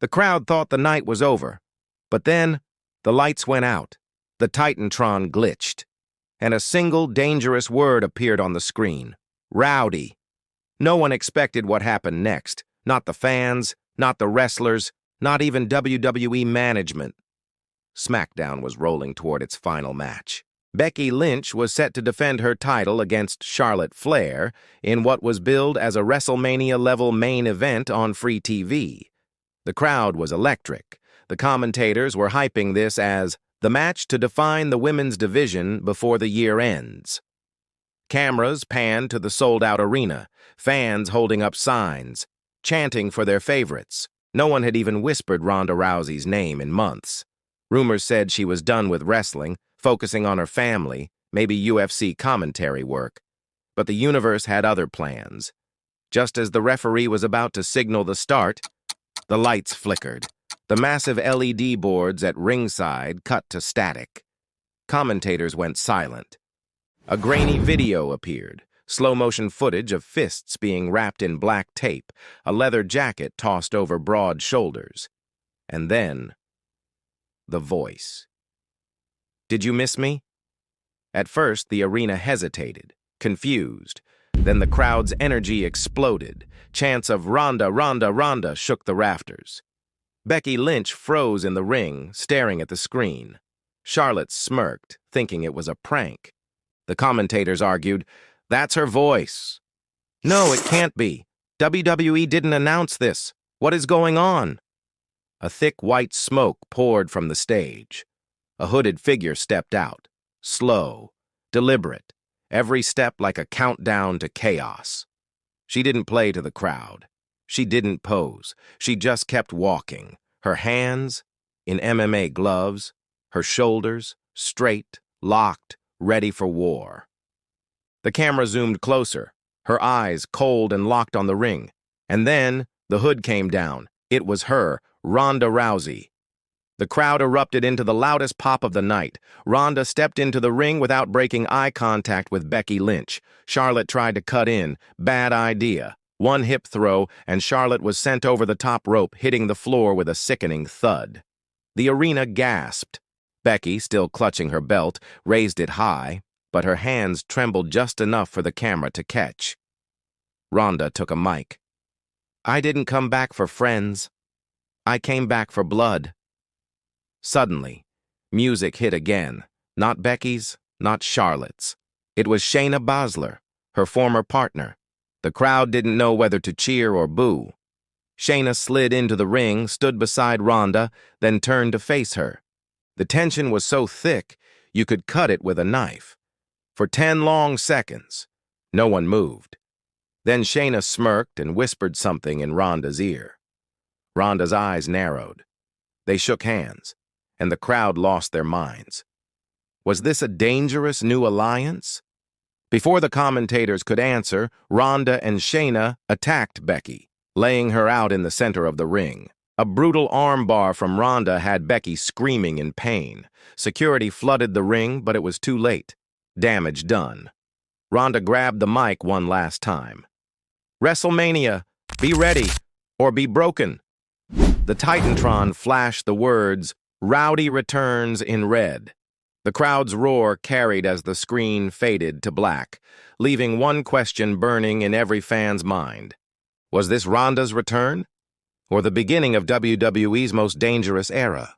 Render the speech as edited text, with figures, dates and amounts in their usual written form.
The crowd thought the night was over, but then the lights went out, the Titantron glitched, and a single dangerous word appeared on the screen: Rowdy. No one expected what happened next, not the fans, not the wrestlers, not even WWE management. SmackDown was rolling toward its final match. Becky Lynch was set to defend her title against Charlotte Flair in what was billed as a WrestleMania-level main event on free TV. The crowd was electric. The commentators were hyping this as the match to define the women's division before the year ends. Cameras panned to the sold-out arena, fans holding up signs, chanting for their favorites. No one had even whispered Ronda Rousey's name in months. Rumors said she was done with wrestling, focusing on her family, maybe UFC commentary work. But the universe had other plans. Just as the referee was about to signal the start, the lights flickered. The massive LED boards at ringside cut to static. Commentators went silent. A grainy video appeared, slow-motion footage of fists being wrapped in black tape, a leather jacket tossed over broad shoulders. And then, the voice. "Did you miss me?" At first, the arena hesitated, confused. Then the crowd's energy exploded. Chants of "Ronda, Ronda, Ronda" shook the rafters. Becky Lynch froze in the ring, staring at the screen. Charlotte smirked, thinking it was a prank. The commentators argued, "That's her voice." "No, it can't be. WWE didn't announce this. What is going on?" A thick white smoke poured from the stage. A hooded figure stepped out, slow, deliberate, every step like a countdown to chaos. She didn't play to the crowd. She didn't pose. She just kept walking, her hands in MMA gloves, her shoulders straight, locked, ready for war. The camera zoomed closer, her eyes cold and locked on the ring. And then the hood came down. It was her, Ronda Rousey. The crowd erupted into the loudest pop of the night. Ronda stepped into the ring without breaking eye contact with Becky Lynch. Charlotte tried to cut in. Bad idea. One hip throw, and Charlotte was sent over the top rope, hitting the floor with a sickening thud. The arena gasped. Becky, still clutching her belt, raised it high, but her hands trembled just enough for the camera to catch. Ronda took a mic. "I didn't come back for friends. I came back for blood." Suddenly, music hit again. Not Becky's, not Charlotte's. It was Shayna Baszler, her former partner. The crowd didn't know whether to cheer or boo. Shayna slid into the ring, stood beside Ronda, then turned to face her. The tension was so thick, you could cut it with a knife. For 10 long seconds, no one moved. Then Shayna smirked and whispered something in Ronda's ear. Ronda's eyes narrowed. They shook hands, and the crowd lost their minds. Was this a dangerous new alliance? Before the commentators could answer, Ronda and Shayna attacked Becky, laying her out in the center of the ring. A brutal armbar from Ronda had Becky screaming in pain. Security flooded the ring, but it was too late. Damage done. Ronda grabbed the mic one last time. "WrestleMania, be ready or be broken." The Titantron flashed the words, "Rowdy returns" in red. The crowd's roar carried as the screen faded to black, leaving one question burning in every fan's mind. Was this Ronda's return, or the beginning of WWE's most dangerous era?